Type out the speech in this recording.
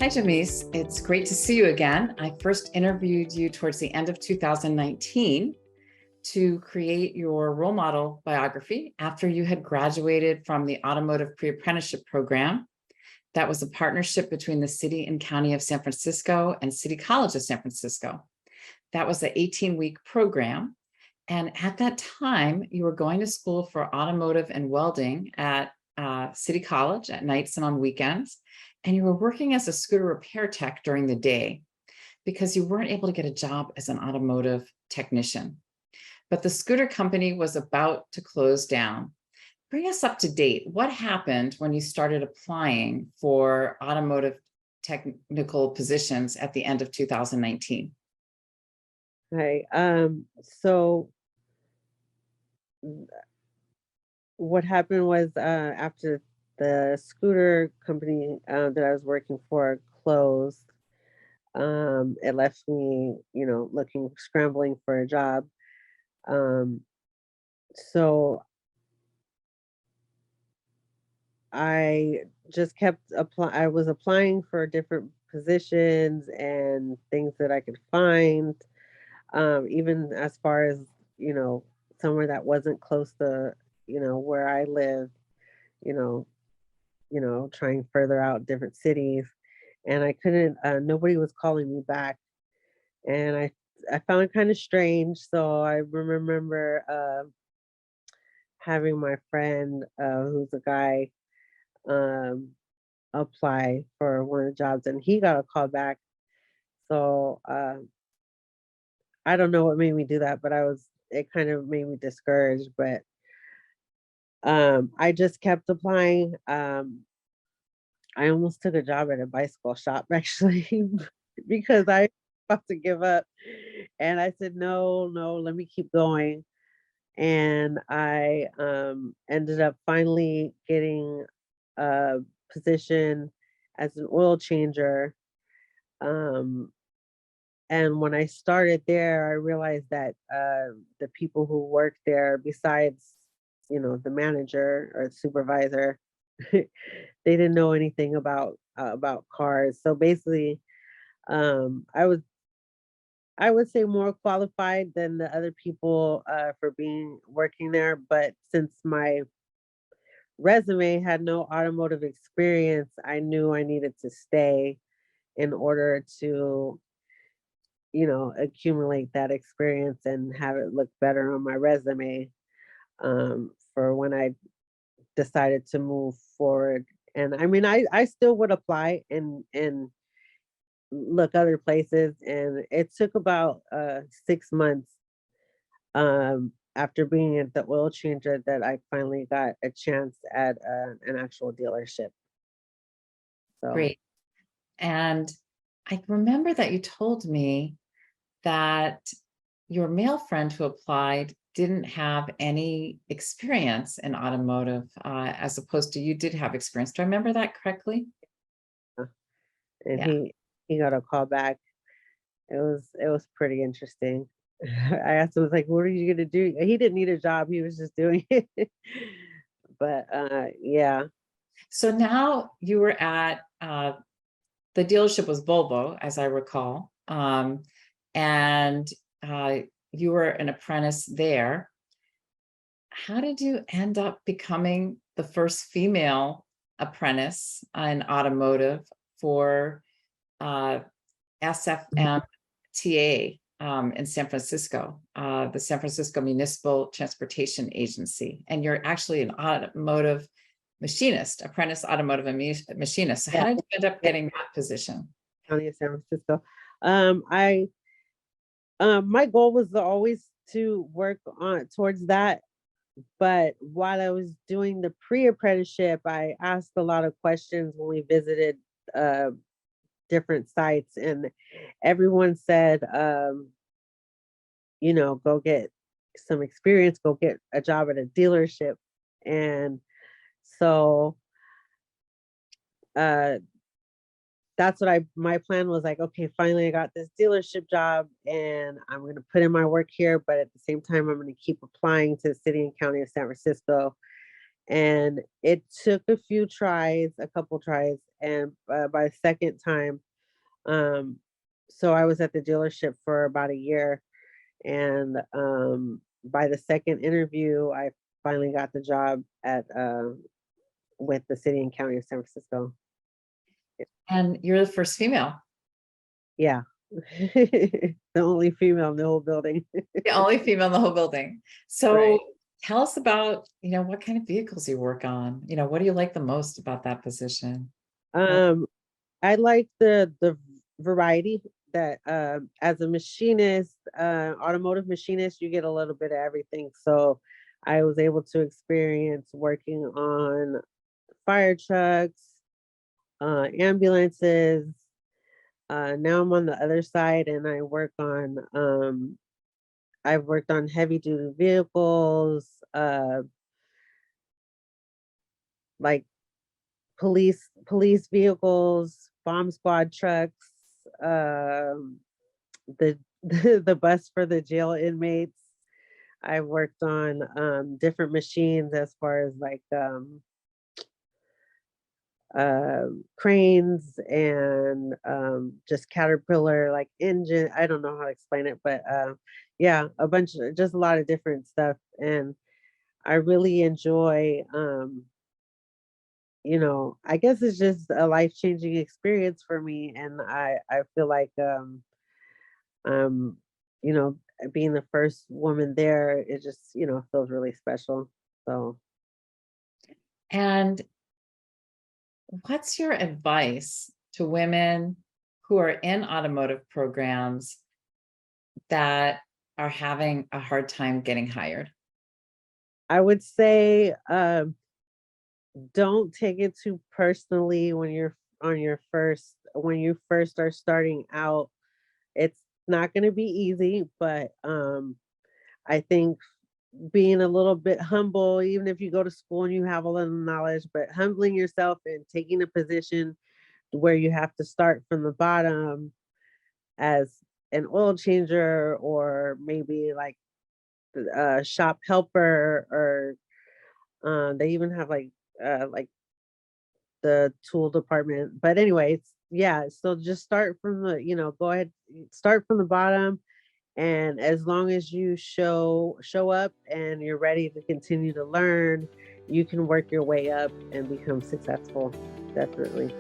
Jamice. It's great to see you again. I first interviewed you towards the end of 2019 to create your role model biography after you had graduated from the Automotive Pre-Apprenticeship Program. That was a partnership between the City and County of San Francisco and City College of San Francisco. That was an 18-week program. And at that time, you were going to school for automotive and welding at City College at nights and on weekends. And you were working as a scooter repair tech during the day because you weren't able to get a job as an automotive technician. But the scooter company was about to close down. Bring us up to date. What happened when you started applying for automotive technical positions at the end of 2019? Right. So what happened was after the scooter company that I was working for closed, it left me, scrambling for a job. So I just kept applying. I was applying for different positions and things that I could find, even as far as, somewhere that wasn't close to, where I lived, you know, trying further out different cities. And I couldn't, nobody was calling me back. And I found it kind of strange. So I remember having my friend, who's a guy, apply for one of the jobs, and he got a call back. So I don't know what made me do that, but it kind of made me discouraged. But I just kept applying. I almost took a job at a bicycle shop actually because I was about to give up. And I said, no, let me keep going. And I ended up finally getting a position as an oil changer. And when I started there, I realized that the people who worked there, besides, the manager or the supervisor, they didn't know anything about cars. So basically, I would say more qualified than the other people for working there. But since my resume had no automotive experience, I knew I needed to stay in order to, accumulate that experience and have it look better on my resume for when I decided to move forward. And I mean, I still would apply and look other places. And it took about 6 months after being at the oil changer that I finally got a chance at an actual dealership. So Great. And I remember that you told me that your male friend who applied didn't have any experience in automotive, as opposed to you did have experience. Do I remember that correctly? and Yeah. he got a call back. It was pretty interesting. I asked him, I was like, what are you gonna do? He didn't need a job, he was just doing it. But yeah. So now you were at the dealership was Volvo, as I recall, and you were an apprentice there. How did you end up becoming the first female apprentice in automotive for SFMTA in San Francisco, the San Francisco Municipal Transportation Agency? And you're actually an automotive machinist, apprentice automotive machinist. So how did you end up getting that position? County of San Francisco. My goal was always to work on towards that. But while I was doing the pre-apprenticeship, I asked a lot of questions when we visited different sites, and everyone said, go get some experience, go get a job at a dealership. And so that's what my plan was, like, okay, finally I got this dealership job and I'm going to put in my work here, but at the same time, I'm going to keep applying to the city and county of San Francisco. And it took a couple tries, and by the second time, um, so I was at the dealership for about a year, and by the second interview, I finally got the job at with the city and county of San Francisco. And you're the first female, Yeah. The only female in the whole building. the only female in the whole building. So Right. tell us about, what kind of vehicles you work on. What do you like the most about that position? Um, I like the variety that as a machinist, automotive machinist, you get a little bit of everything. So I was able to experience working on fire trucks, ambulances. Now I'm on the other side, and I've worked on heavy duty vehicles, like police vehicles, bomb squad trucks, the the bus for the jail inmates. I worked on different machines as far as like cranes and just Caterpillar like engine. I don't know how to explain it, but yeah, just a lot of different stuff. And I really enjoy I guess it's just a life-changing experience for me, and I feel like um you know being the first woman there, it just feels really special. So And what's your advice to women who are in automotive programs that are having a hard time getting hired? I would say don't take it too personally when you're on your first when you first are starting out. It's not going to be easy, but I think being a little bit humble, even if you go to school and you have a little knowledge, but humbling yourself and taking a position where you have to start from the bottom as an oil changer, or maybe like a shop helper, or they even have like the tool department. But anyways, yeah, so just start from go ahead, start from the bottom, and as long as you show up and you're ready to continue to learn, you can work your way up and become successful. Definitely.